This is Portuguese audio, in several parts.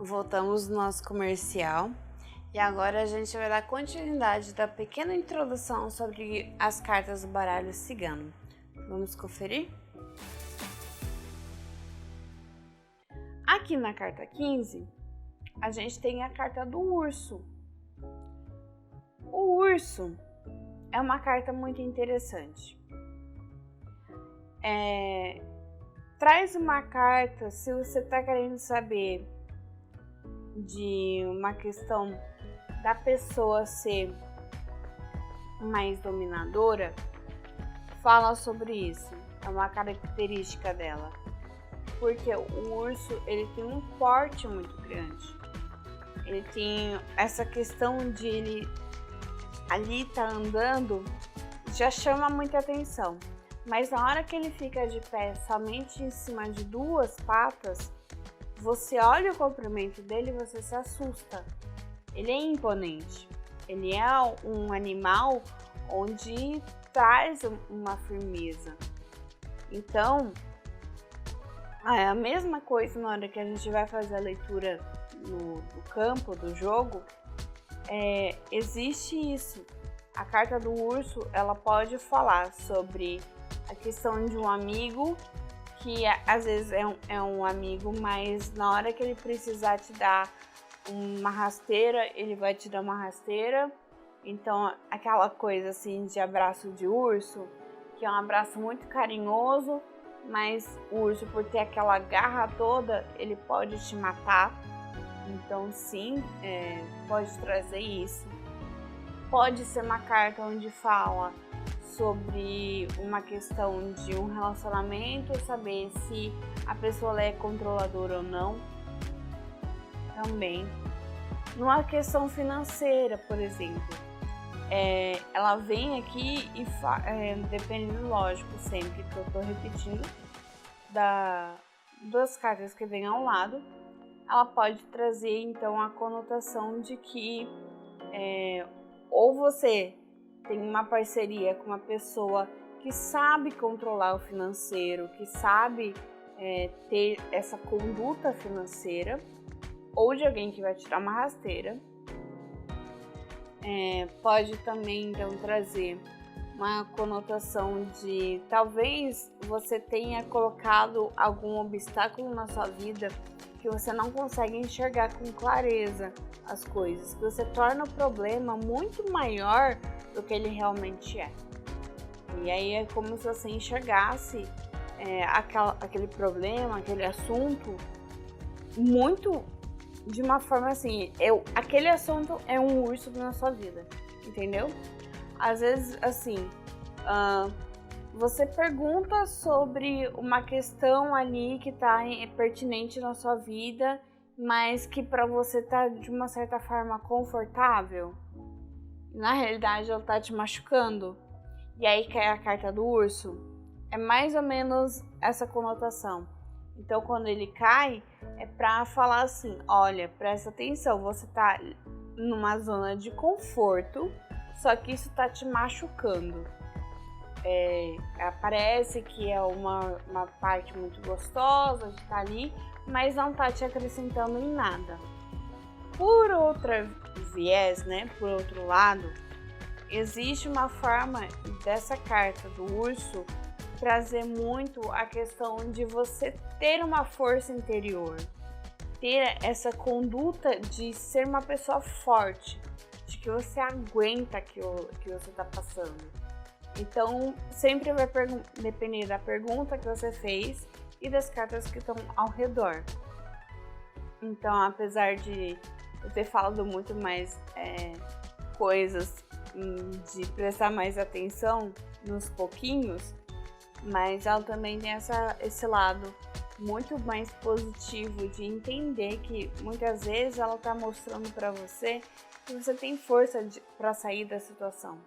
Voltamos no nosso comercial e agora a gente vai dar continuidade da pequena introdução sobre as cartas do baralho cigano. Vamos conferir? Aqui na carta 15, a gente tem a carta do urso. O urso é uma carta muito interessante. Traz uma carta se você está querendo saber de uma questão da pessoa ser mais dominadora, fala sobre isso. É uma característica dela. Porque o urso, ele tem um porte muito grande. Ele tem essa questão de ele ali tá andando, já chama muita atenção. Mas na hora que ele fica de pé somente em cima de duas patas, você olha o comprimento dele e você se assusta. Ele é imponente. Ele é um animal onde traz uma firmeza. Então, é a mesma coisa na hora que a gente vai fazer a leitura no campo do jogo. Existe isso. A carta do urso, ela pode falar sobre a questão de um amigo que às vezes é um amigo, mas na hora que ele precisar te dar uma rasteira, ele vai te dar uma rasteira. Então, aquela coisa assim de abraço de urso, que é um abraço muito carinhoso, mas o urso, por ter aquela garra toda, ele pode te matar. Então, sim, pode trazer isso. Pode ser uma carta onde fala sobre uma questão de um relacionamento, saber se a pessoa é controladora ou não. Também. Numa questão financeira, por exemplo, ela vem aqui e dependendo, lógico, sempre que eu estou repetindo, das cartas que vem ao lado, ela pode trazer então a conotação de que ou você tem uma parceria com uma pessoa que sabe controlar o financeiro, que sabe ter essa conduta financeira, ou de alguém que vai tirar uma rasteira. Pode também então trazer uma conotação de talvez você tenha colocado algum obstáculo na sua vida que você não consegue enxergar com clareza as coisas, que você torna o problema muito maior do que ele realmente é. E aí é como se você enxergasse aquele problema, aquele assunto muito de uma forma assim, aquele assunto é um urso na sua vida, entendeu? Às vezes, assim, você pergunta sobre uma questão ali que tá pertinente na sua vida, mas que para você tá de uma certa forma confortável. Na realidade, ela tá te machucando. E aí cai a carta do urso. É mais ou menos essa conotação. Então, quando ele cai, é pra falar assim, olha, presta atenção, você tá numa zona de conforto, só que isso tá te machucando. Parece que é uma parte muito gostosa de estar ali, mas não tá te acrescentando em nada. Por outro viés, né, por outro lado, existe uma forma dessa carta do urso trazer muito a questão de você ter uma força interior, ter essa conduta de ser uma pessoa forte, de que você aguenta que você está passando. Então, sempre vai depender da pergunta que você fez e das cartas que estão ao redor. Então, apesar de eu ter falado muito mais coisas, de prestar mais atenção nos pouquinhos, mas ela também tem esse lado muito mais positivo de entender que muitas vezes ela está mostrando para você que você tem força para sair da situação,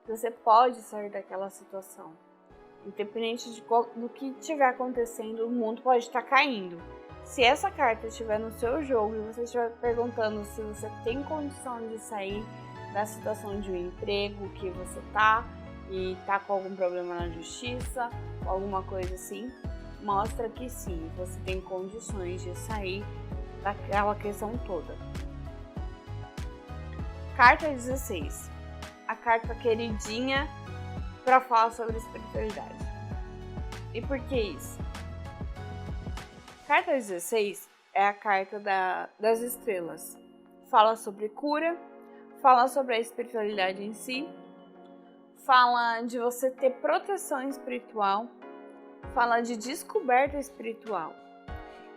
que você pode sair daquela situação. Independente do que estiver acontecendo, o mundo pode estar caindo. Se essa carta estiver no seu jogo e você estiver perguntando se você tem condição de sair da situação de um emprego que você tá e tá com algum problema na justiça, alguma coisa assim, mostra que sim, você tem condições de sair daquela questão toda. Carta 16. A carta queridinha para falar sobre espiritualidade. E por que isso? Carta 16 é a carta das estrelas. Fala sobre cura, fala sobre a espiritualidade em si, fala de você ter proteção espiritual, fala de descoberta espiritual.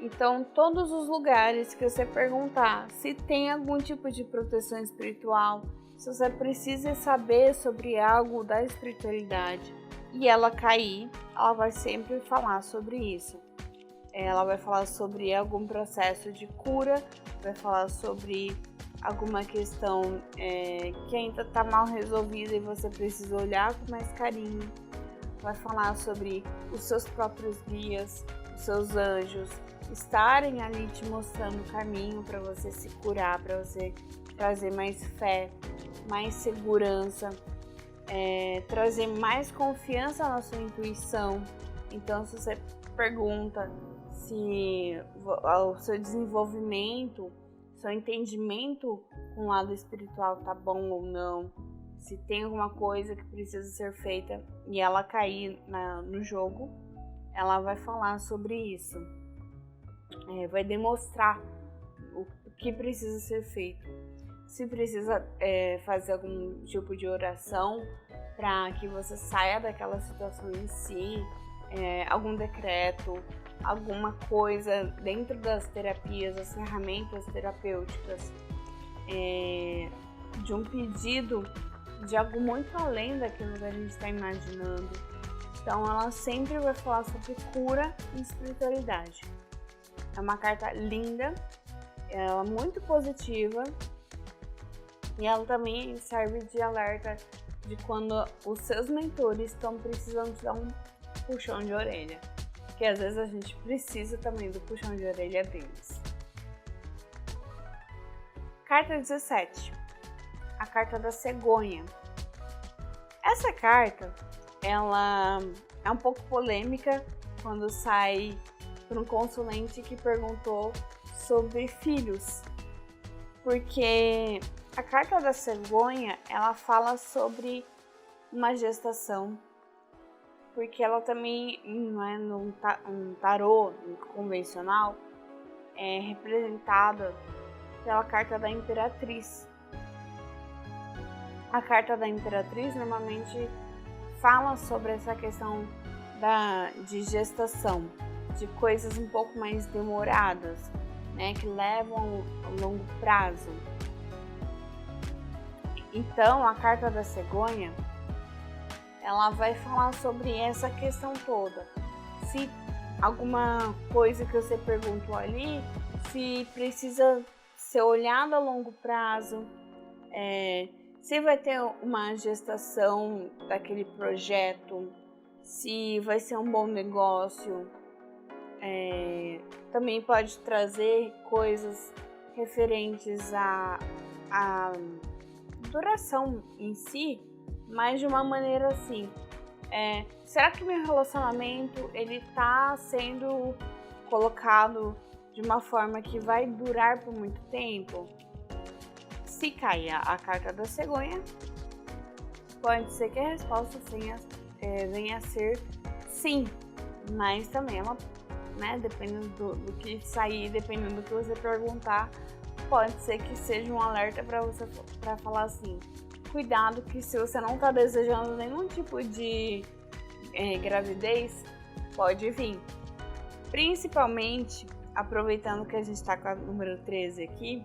Então, todos os lugares que você perguntar se tem algum tipo de proteção espiritual, se você precisa saber sobre algo da espiritualidade e ela cair, ela vai sempre falar sobre isso. Ela vai falar sobre algum processo de cura, vai falar sobre alguma questão que ainda está mal resolvida e você precisa olhar com mais carinho. Vai falar sobre os seus próprios guias, os seus anjos, estarem ali te mostrando o caminho para você se curar, para você trazer mais fé, mais segurança, trazer mais confiança na sua intuição. Então, se você pergunta se o seu desenvolvimento, seu entendimento com o lado espiritual tá bom ou não, se tem alguma coisa que precisa ser feita e ela cair no jogo, ela vai falar sobre isso. Vai demonstrar o que precisa ser feito. Se precisa fazer algum tipo de oração para que você saia daquela situação em si, algum decreto, alguma coisa dentro das terapias, das ferramentas terapêuticas, de um pedido de algo muito além daquilo que a gente está imaginando. Então ela sempre vai falar sobre cura e espiritualidade. É uma carta linda, ela é muito positiva e ela também serve de alerta de quando os seus mentores estão precisando te dar um puxão de orelha. Porque às vezes a gente precisa também do puxão de orelha deles. Carta 17. A carta da cegonha. Essa carta, ela é um pouco polêmica quando sai por um consulente que perguntou sobre filhos. Porque a carta da cegonha, ela fala sobre uma gestação. Porque ela também não é um tarô convencional, é representada pela carta da Imperatriz. A carta da Imperatriz normalmente fala sobre essa questão de gestação, de coisas um pouco mais demoradas, né, que levam a longo prazo. Então, a carta da cegonha, ela vai falar sobre essa questão toda. Se alguma coisa que você perguntou ali, se precisa ser olhada a longo prazo, se vai ter uma gestação daquele projeto, se vai ser um bom negócio. Também pode trazer coisas referentes à duração em si, mas de uma maneira assim, será que meu relacionamento ele tá sendo colocado de uma forma que vai durar por muito tempo? Se cair a carta da cegonha, pode ser que a resposta venha a ser sim, mas também ela, né, dependendo do que sair, dependendo do que você perguntar, pode ser que seja um alerta para você para falar assim: cuidado que se você não está desejando nenhum tipo de gravidez, pode vir. Principalmente, aproveitando que a gente está com a número 13 aqui,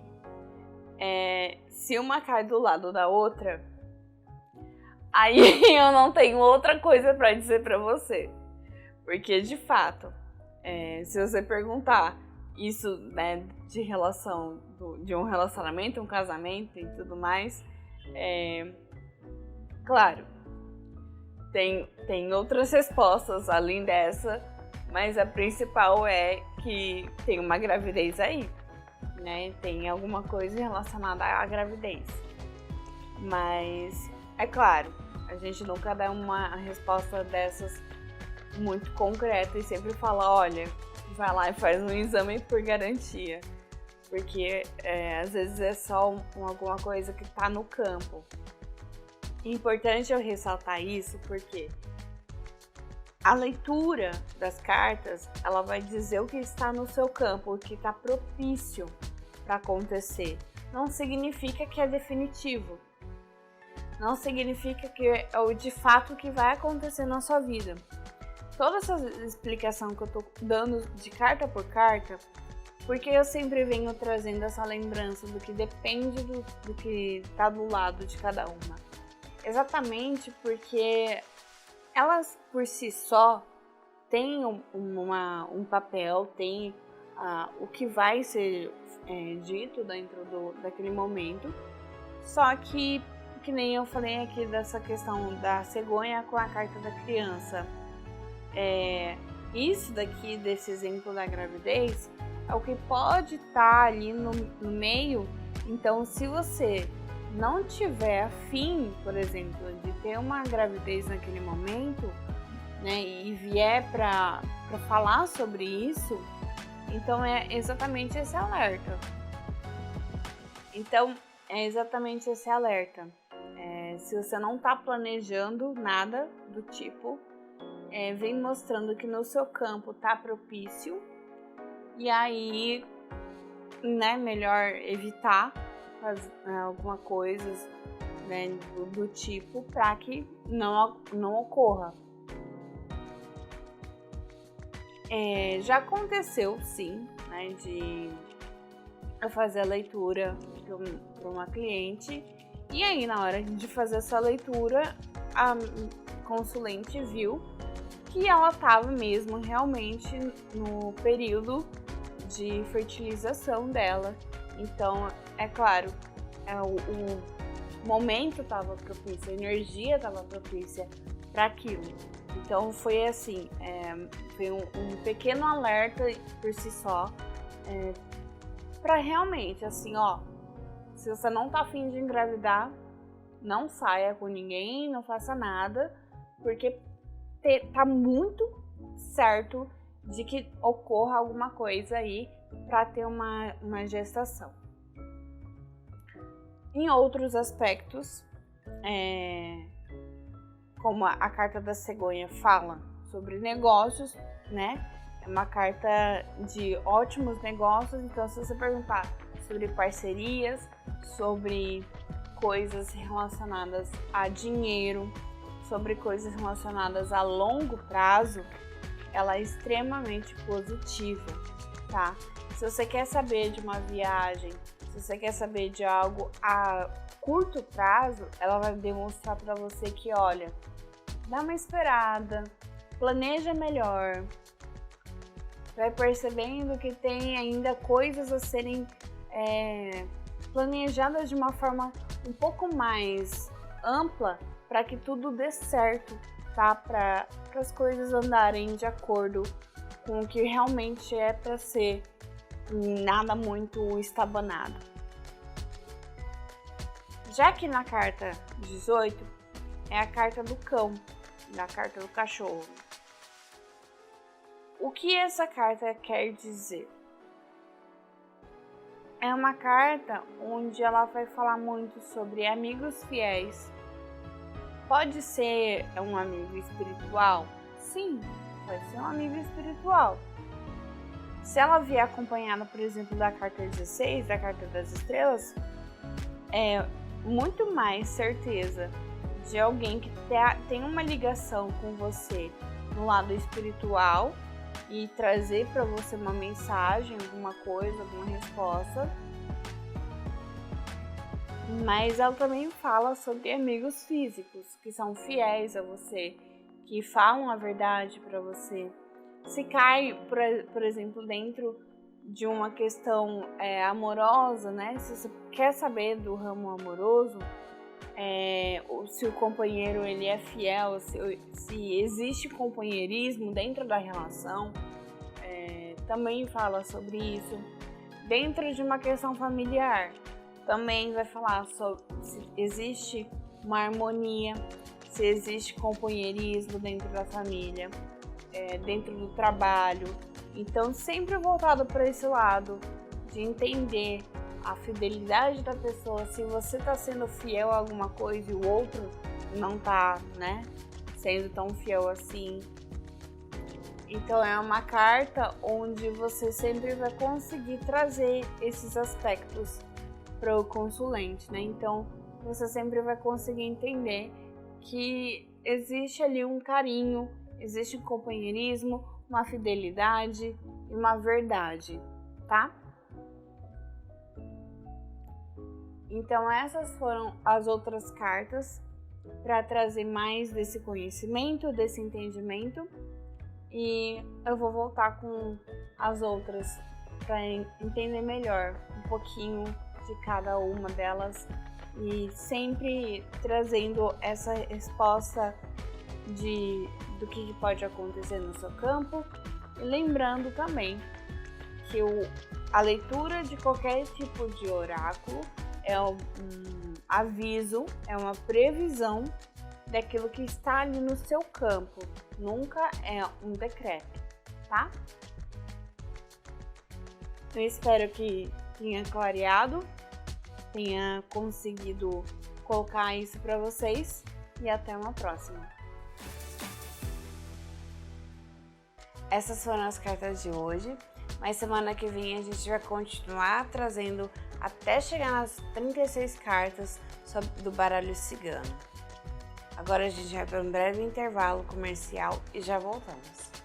se uma cai do lado da outra, aí eu não tenho outra coisa para dizer para você. Porque, de fato, se você perguntar isso, né, de relação, de um relacionamento, um casamento e tudo mais, claro, tem outras respostas além dessa, mas a principal é que tem uma gravidez aí, né? Tem alguma coisa relacionada à gravidez. Mas, é claro, a gente nunca dá uma resposta dessas muito concreta e sempre fala: olha, vai lá e faz um exame por garantia. porque às vezes é só alguma coisa que está no campo. É importante eu ressaltar isso porque a leitura das cartas, ela vai dizer o que está no seu campo, o que está propício para acontecer. Não significa que é definitivo. Não significa que é o de fato que vai acontecer na sua vida. Toda essa explicação que eu tô dando de carta por carta, porque eu sempre venho trazendo essa lembrança do que depende do que tá do lado de cada uma. Exatamente porque elas por si só têm um papel, têm o que vai ser dito dentro daquele momento, só que nem eu falei aqui dessa questão da cegonha com a carta da criança. Isso daqui, desse exemplo da gravidez, é o que pode estar ali no meio. Então, se você não tiver afim, por exemplo, de ter uma gravidez naquele momento, né, e vier para falar sobre isso, então é exatamente esse alerta. Se você não está planejando nada do tipo, vem mostrando que no seu campo está propício, e aí, né, melhor evitar fazer alguma coisa, né, do tipo para que não ocorra. Já aconteceu, sim, né, de eu fazer a leitura para uma cliente. E aí, na hora de fazer essa leitura, a consulente viu que ela estava mesmo realmente no período de fertilização dela. Então, é claro, o momento estava propício, a energia estava propícia para aquilo. Então, foi assim, foi um pequeno alerta por si só, para realmente, assim, ó, se você não tá afim de engravidar, não saia com ninguém, não faça nada, porque tá muito certo de que ocorra alguma coisa aí para ter uma gestação. Em outros aspectos, como a carta da cegonha fala sobre negócios, né? É uma carta de ótimos negócios, então se você perguntar sobre parcerias, sobre coisas relacionadas a dinheiro, sobre coisas relacionadas a longo prazo, ela é extremamente positiva, tá? Se você quer saber de uma viagem, se você quer saber de algo a curto prazo, ela vai demonstrar para você que, olha, dá uma esperada, planeja melhor, vai percebendo que tem ainda coisas a serem planejadas de uma forma um pouco mais ampla para que tudo dê certo, tá? Para as coisas andarem de acordo com o que realmente é para ser, nada muito estabanado. Já que na carta 18 é a carta do cão, da carta do cachorro. O que essa carta quer dizer? É uma carta onde ela vai falar muito sobre amigos fiéis. Pode ser um amigo espiritual? Sim, pode ser um amigo espiritual. Se ela vier acompanhada, por exemplo, da carta 16, da carta das estrelas, é muito mais certeza de alguém que tem uma ligação com você no lado espiritual e trazer para você uma mensagem, alguma coisa, alguma resposta. Mas ela também fala sobre amigos físicos, que são fiéis a você, que falam a verdade para você. Se cai, por exemplo, dentro de uma questão amorosa, né? Se você quer saber do ramo amoroso, se o companheiro ele é fiel, se existe companheirismo dentro da relação, também fala sobre isso. Dentro de uma questão familiar, também vai falar sobre se existe uma harmonia, se existe companheirismo dentro da família, dentro do trabalho. Então, sempre voltado para esse lado de entender a fidelidade da pessoa, se você tá sendo fiel a alguma coisa e o outro não tá, né, sendo tão fiel assim. Então é uma carta onde você sempre vai conseguir trazer esses aspectos para o consulente, né? Então você sempre vai conseguir entender que existe ali um carinho, existe um companheirismo, uma fidelidade e uma verdade, tá? Então essas foram as outras cartas para trazer mais desse conhecimento, desse entendimento. E eu vou voltar com as outras para entender melhor um pouquinho de cada uma delas e sempre trazendo essa resposta do que pode acontecer no seu campo. E lembrando também que a leitura de qualquer tipo de oráculo é um aviso, é uma previsão daquilo que está ali no seu campo, nunca é um decreto, tá? Eu espero que tenha clareado, tenha conseguido colocar isso para vocês e até uma próxima. Essas foram as cartas de hoje, mas semana que vem a gente vai continuar trazendo até chegar nas 36 cartas do baralho cigano. Agora a gente vai para um breve intervalo comercial e já voltamos.